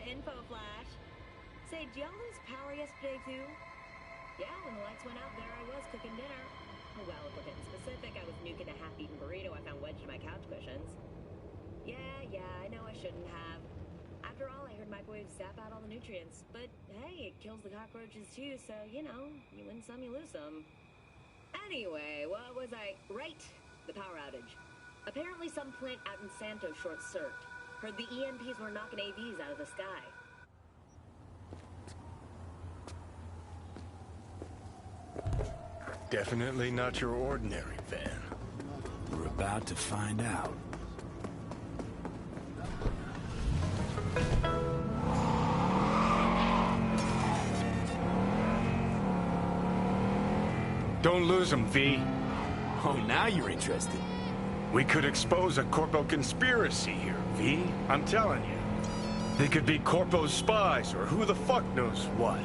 info flash. Say, did y'all lose power yesterday too? Yeah, when the lights went out, there I was cooking dinner. Well, if we're getting specific, I was nuking a half-eaten burrito I found wedged in my couch cushions. Yeah, I know I shouldn't have. After all, I heard microwaves zap out all the nutrients. But hey, it kills the cockroaches too, so, you know, you win some, you lose some. Anyway, what was I... Right, the power outage. Apparently some plant out in Santos short-circuited. Heard the EMPs were knocking AVs out of the sky. Definitely not your ordinary van. We're about to find out. Don't lose them, V. Oh, now you're interested. We could expose a Corpo conspiracy here, V. I'm telling you. They could be Corpo's spies, or who the fuck knows what.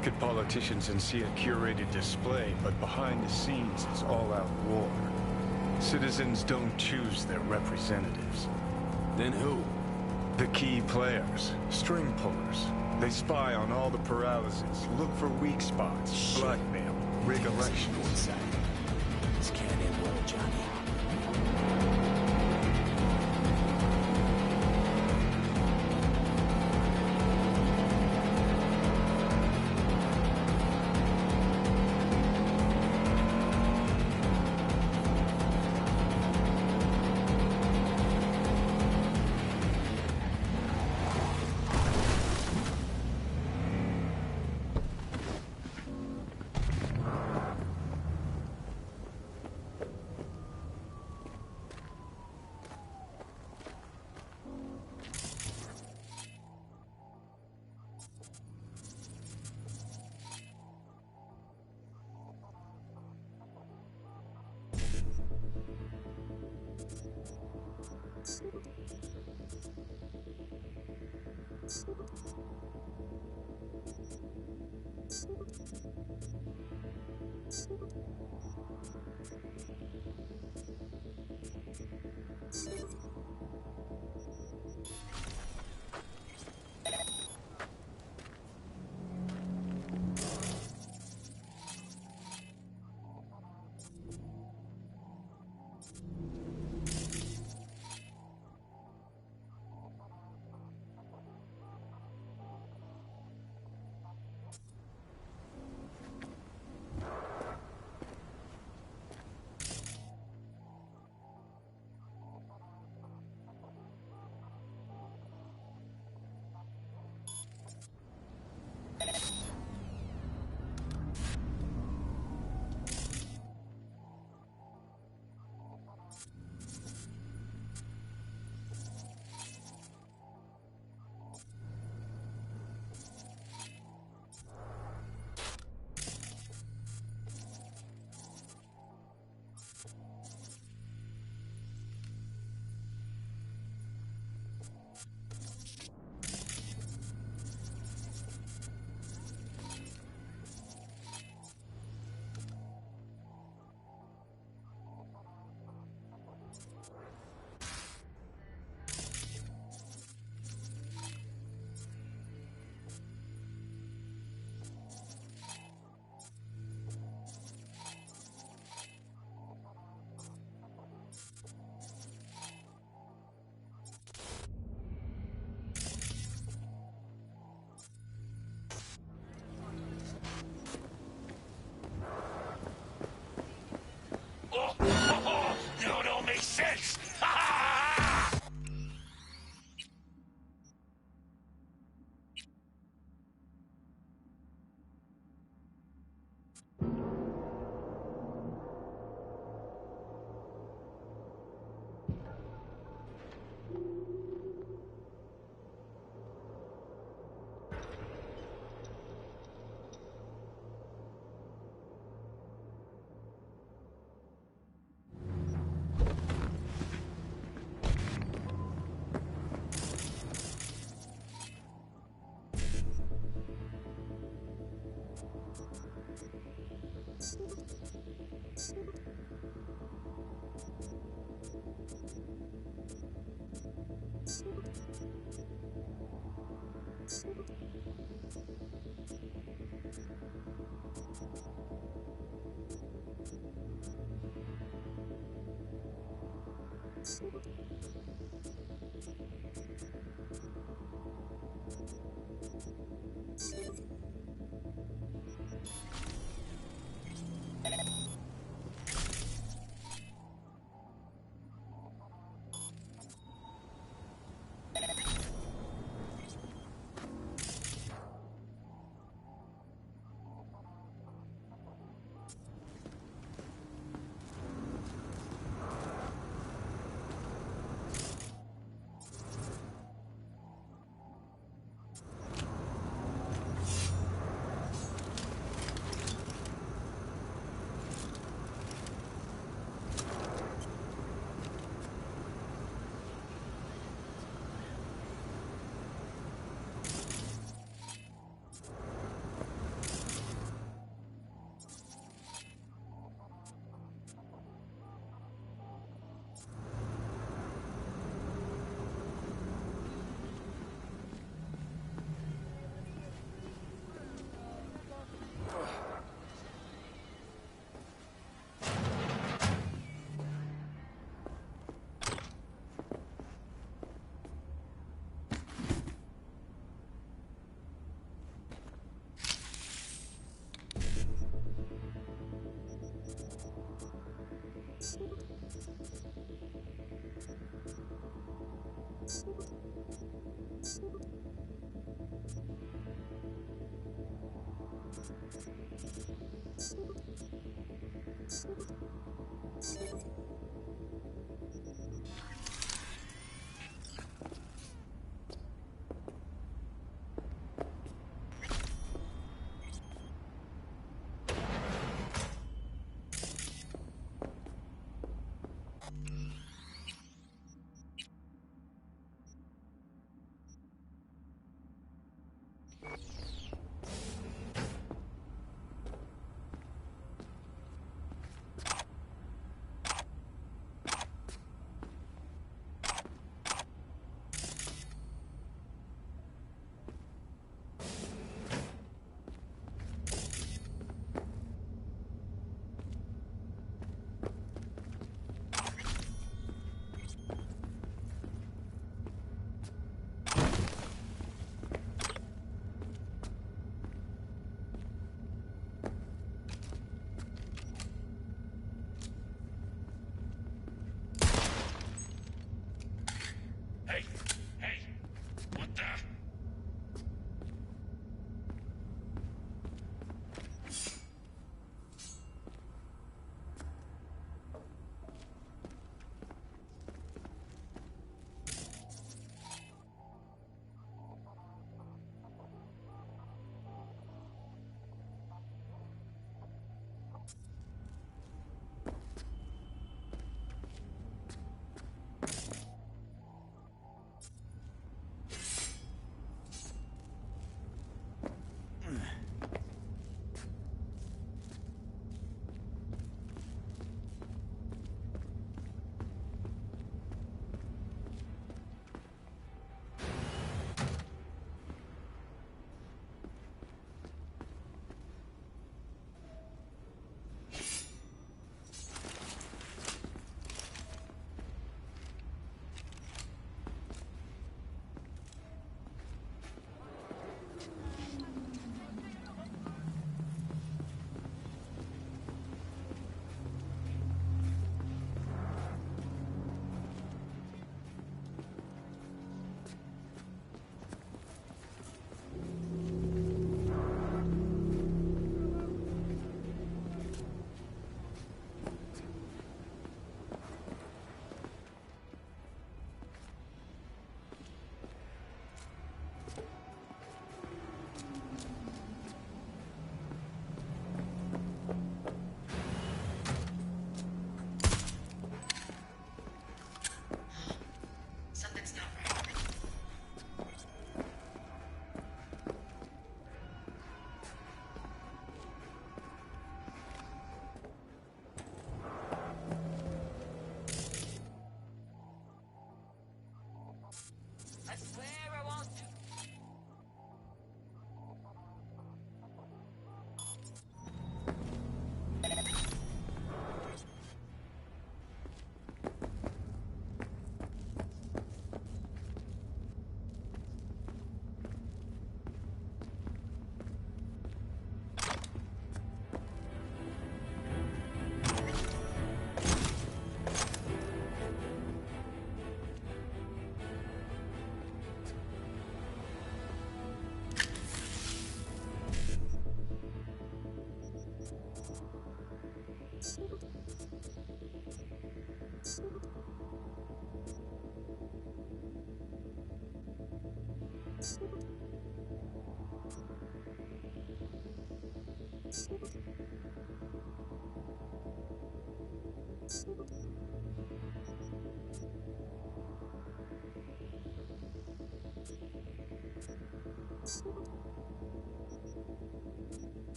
Look at politicians and see a curated display, but behind the scenes it's all-out war. Citizens don't choose their representatives. Then who? The key players, string pullers. They spy on all the paralysis, look for weak spots, blackmail, rig elections. This can't end well, Johnny. No, don't make sense!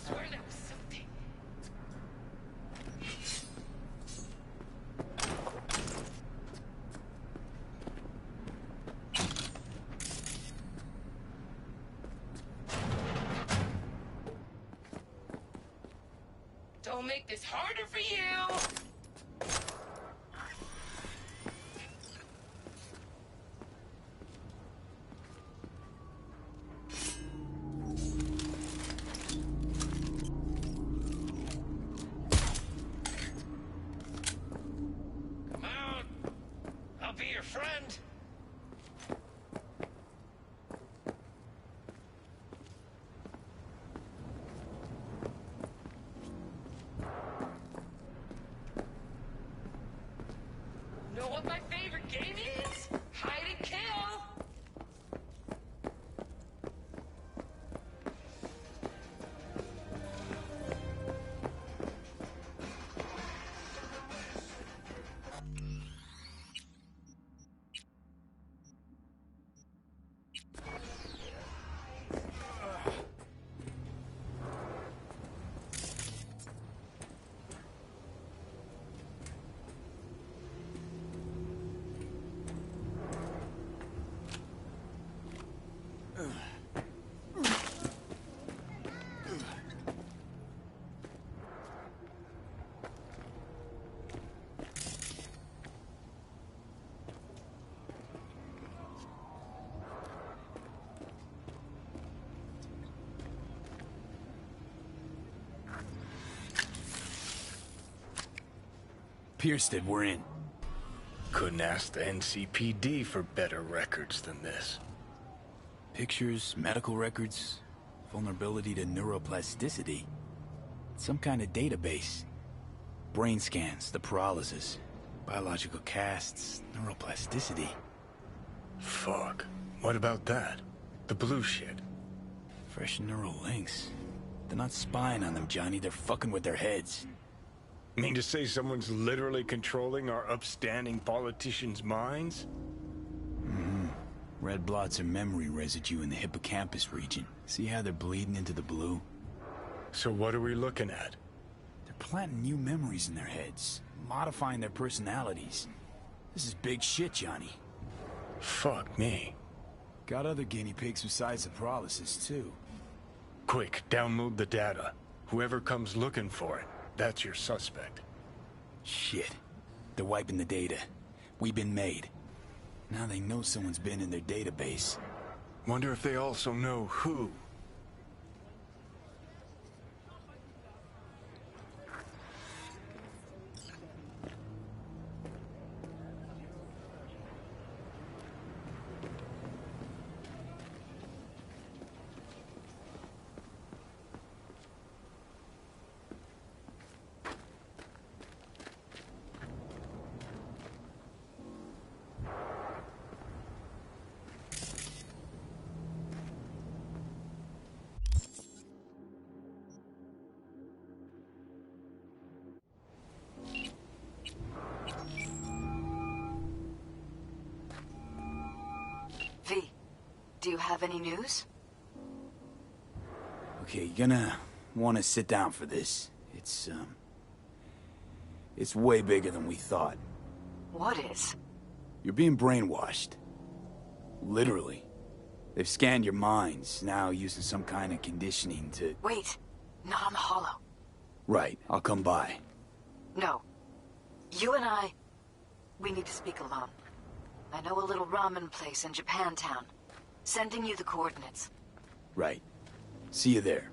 Swear there was something. Don't make this harder for you! Come on! I'll be your friend! Know what my favorite game is? Hide and kill! Piersted, we're in. Couldn't ask the NCPD for better records than this. Pictures, medical records, vulnerability to neuroplasticity. Some kind of database. Brain scans, the paralysis, biological casts, neuroplasticity. Fuck. What about that? The blue shit. Fresh neural links. They're not spying on them, Johnny. They're fucking with their heads. Mean to say someone's literally controlling our upstanding politicians' minds? Red blots are memory residue in the hippocampus region. See how they're bleeding into the blue? So what are we looking at? They're planting new memories in their heads, modifying their personalities. This is big shit, Johnny. Fuck me. Got other guinea pigs besides the paralysis, too. Quick, download the data. Whoever comes looking for it, that's your suspect. Shit. They're wiping the data. We've been made. Now they know someone's been in their database. Wonder if they also know who. V, do you have any news? Okay, you're gonna want to sit down for this. It's way bigger than we thought. What is? You're being brainwashed. Literally. They've scanned your minds, now using some kind of conditioning to... Wait, not on the Hollow. Right, I'll come by. No. You and I, we need to speak alone. I know a little ramen place in Japantown. Sending you the coordinates. Right. See you there.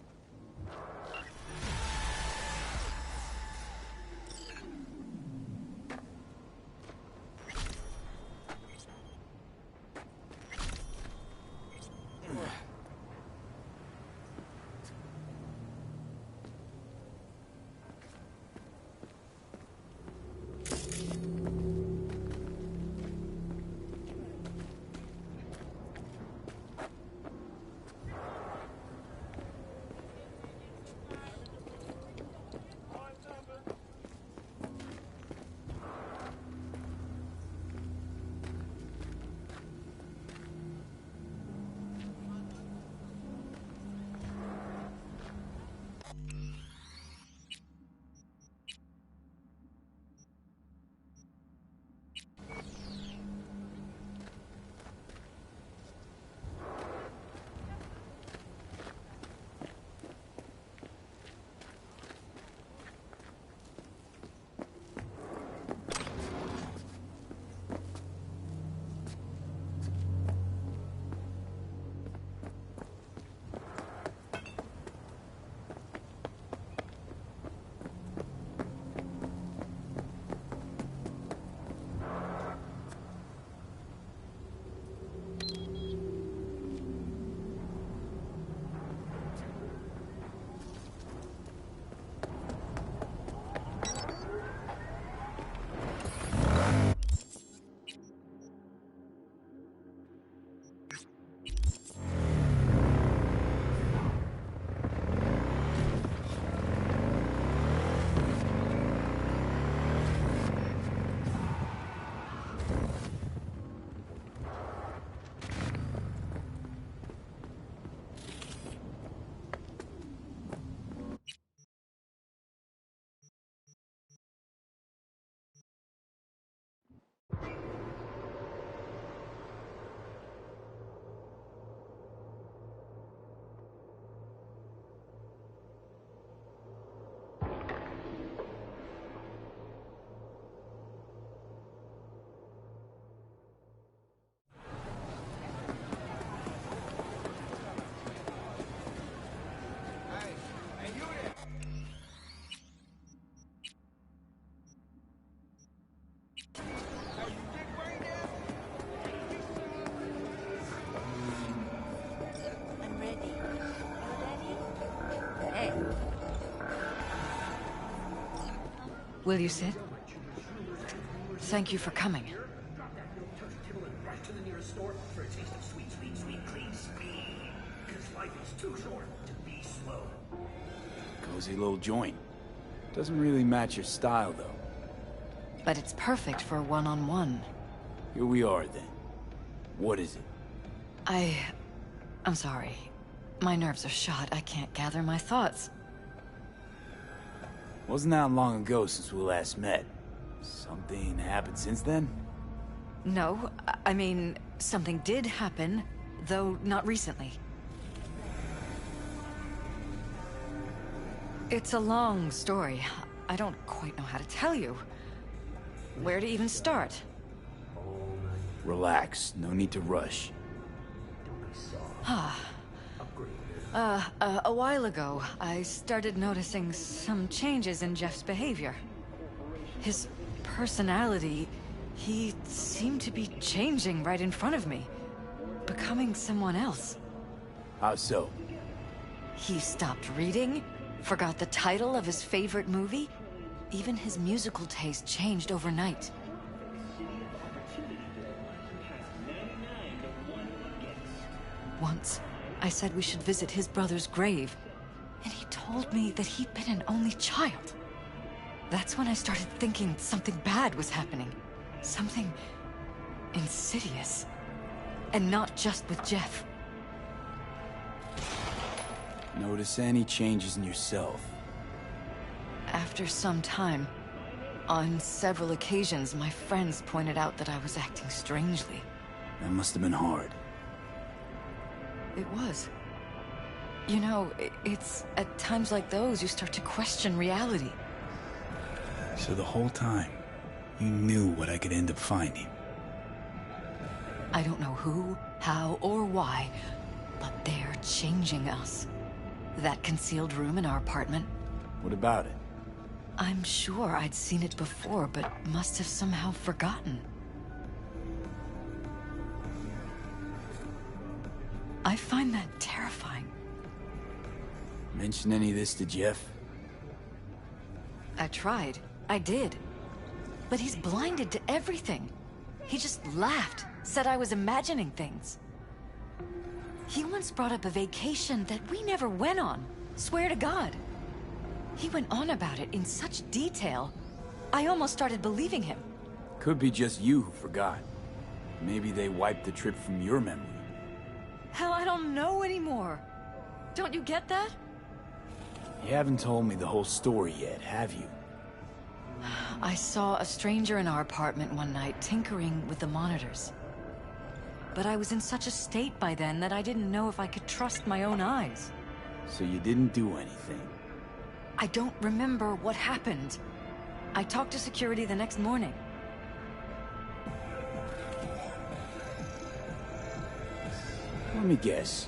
Will you sit? Thank you for coming. Right to the nearest store for a taste of sweet, sweet, sweet, clean speed. Because life is too short to be slow. Cozy little joint. Doesn't really match your style, though. But it's perfect for a one-on-one. Here we are, then. What is it? I'm sorry. My nerves are shot. I can't gather my thoughts. Wasn't that long ago since we last met. Something happened since then? No, I mean, something did happen, though not recently. It's a long story. I don't quite know how to tell you. Where to even start? Relax. No need to rush. A while ago, I started noticing some changes in Jeff's behavior. His personality, he seemed to be changing right in front of me. Becoming someone else. How so? He stopped reading, forgot the title of his favorite movie. Even his musical taste changed overnight. Once, I said we should visit his brother's grave, and he told me that he'd been an only child. That's when I started thinking something bad was happening. Something insidious. And not just with Jeff. Notice any changes in yourself? After some time, on several occasions, my friends pointed out that I was acting strangely. That must have been hard. It was. You know, it's at times like those you start to question reality. So the whole time, you knew what I could end up finding. I don't know who, how, or why, but they're changing us. That concealed room in our apartment. What about it? I'm sure I'd seen it before, but must have somehow forgotten. I find that terrifying. Mention any of this to Jeff? I tried. I did. But he's blinded to everything. He just laughed, said I was imagining things. He once brought up a vacation that we never went on. Swear to God. He went on about it in such detail, I almost started believing him. Could be just you who forgot. Maybe they wiped the trip from your memory. Hell, I don't know anymore. Don't you get that? You haven't told me the whole story yet, have you? I saw a stranger in our apartment one night tinkering with the monitors. But I was in such a state by then that I didn't know if I could trust my own eyes. So you didn't do anything? I don't remember what happened. I talked to security the next morning. Let me guess.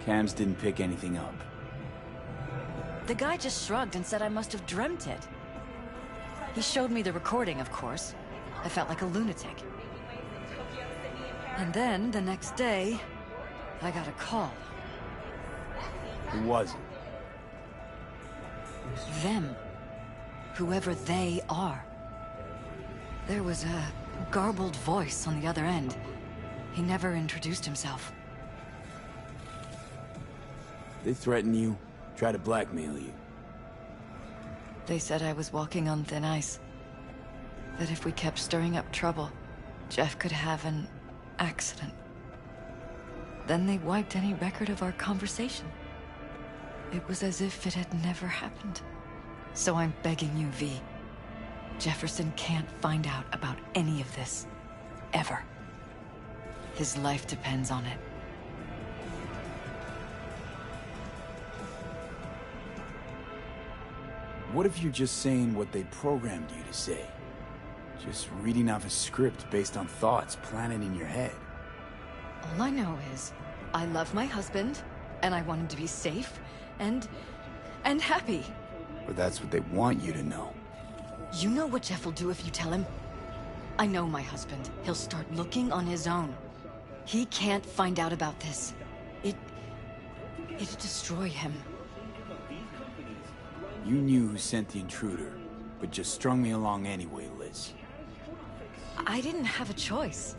Cams didn't pick anything up. The guy just shrugged and said I must have dreamt it. He showed me the recording, of course. I felt like a lunatic. And then, the next day, I got a call. Who was it? Them. Whoever they are. There was a garbled voice on the other end. He never introduced himself. They threaten you, try to blackmail you. They said I was walking on thin ice. That if we kept stirring up trouble, Jeff could have an accident. Then they wiped any record of our conversation. It was as if it had never happened. So I'm begging you, V. Jefferson can't find out about any of this. Ever. His life depends on it. What if you're just saying what they programmed you to say? Just reading off a script based on thoughts planted in your head. All I know is, I love my husband, and I want him to be safe, and happy. But that's what they want you to know. You know what Jeff will do if you tell him? I know my husband. He'll start looking on his own. He can't find out about this. It'd destroy him. You knew who sent the intruder. but just strung me along anyway, Liz. I didn't have a choice.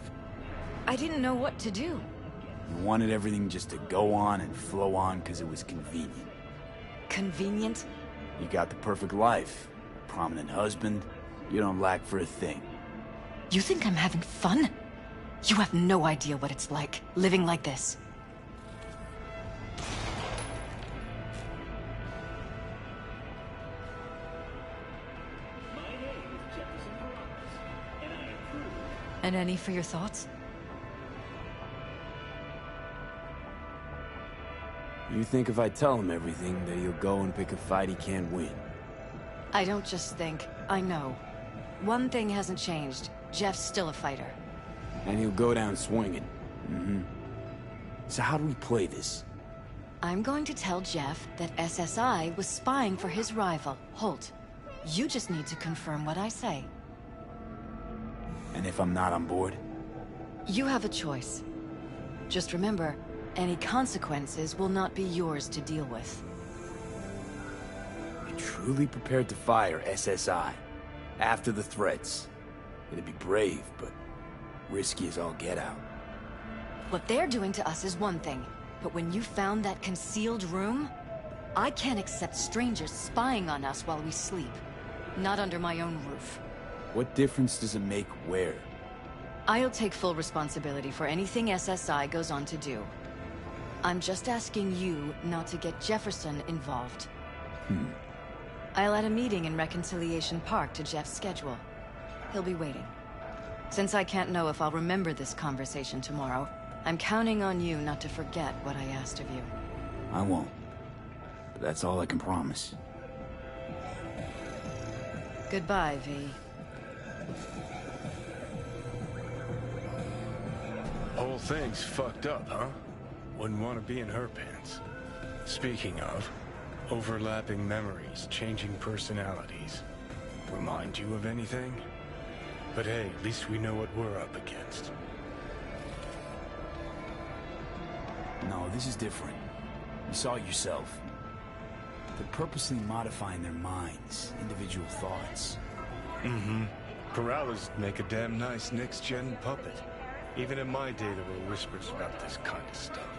I didn't know what to do. You wanted everything just to go on and flow on because it was convenient. Convenient? You got the perfect life. Prominent husband. You don't lack for a thing. You think I'm having fun? You have no idea what it's like, living like this. My name is Jefferson Peralez, and I approve. And any for your thoughts? You think if I tell him everything, that he'll go and pick a fight he can't win? I don't just think, I know. One thing hasn't changed. Jeff's still a fighter. And he'll go down swinging. Mm-hmm. So how do we play this? I'm going to tell Jeff that SSI was spying for his rival, Holt. You just need to confirm what I say. And if I'm not on board? You have a choice. Just remember, any consequences will not be yours to deal with. You're truly prepared to fire SSI after the threats. It'd be brave, but risky as all get out. What they're doing to us is one thing, but when you found that concealed room, I can't accept strangers spying on us while we sleep. Not under my own roof. What difference does it make where? I'll take full responsibility for anything SSI goes on to do. I'm just asking you not to get Jefferson involved. I'll add a meeting in Reconciliation Park to Jeff's schedule. He'll be waiting. Since I can't know if I'll remember this conversation tomorrow, I'm counting on you not to forget what I asked of you. I won't. But that's all I can promise. Goodbye, V. Whole thing's fucked up, huh? Wouldn't want to be in her pants. Speaking of, overlapping memories, changing personalities. Remind you of anything? But hey, at least we know what we're up against. No, this is different. You saw it yourself. They're purposely modifying their minds, individual thoughts. Mm-hmm. Peralez make a damn nice next-gen puppet. Even in my day, there were whispers about this kind of stuff.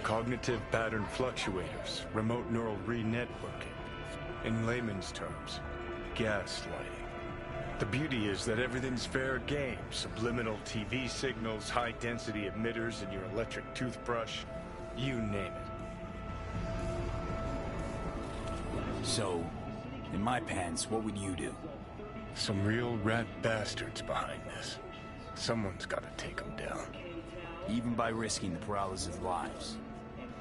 Cognitive pattern fluctuators, remote neural re-networking. In layman's terms, gaslighting. The beauty is that everything's fair game. Subliminal TV signals, high-density emitters in your electric toothbrush. You name it. So, in my pants, what would you do? Some real rat bastards behind this. Someone's gotta take them down. Even by risking the Peralez's lives.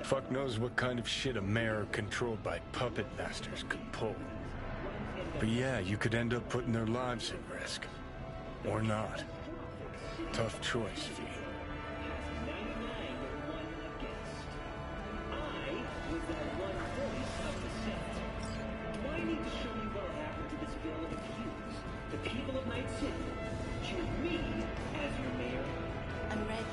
Fuck knows what kind of shit a mayor controlled by puppet masters could pull. But yeah, you could end up putting their lives at risk. Or not. Tough choice, V. Do I need to show you what happened to this bill of accused? The people of Night City choose me as your mayor. I'm ready.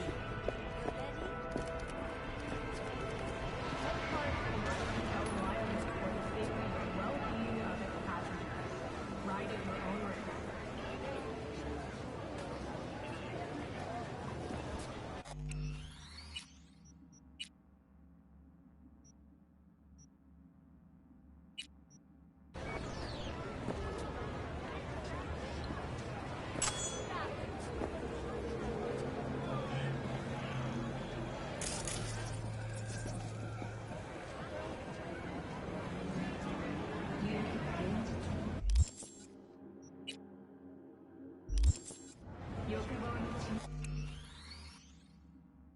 You're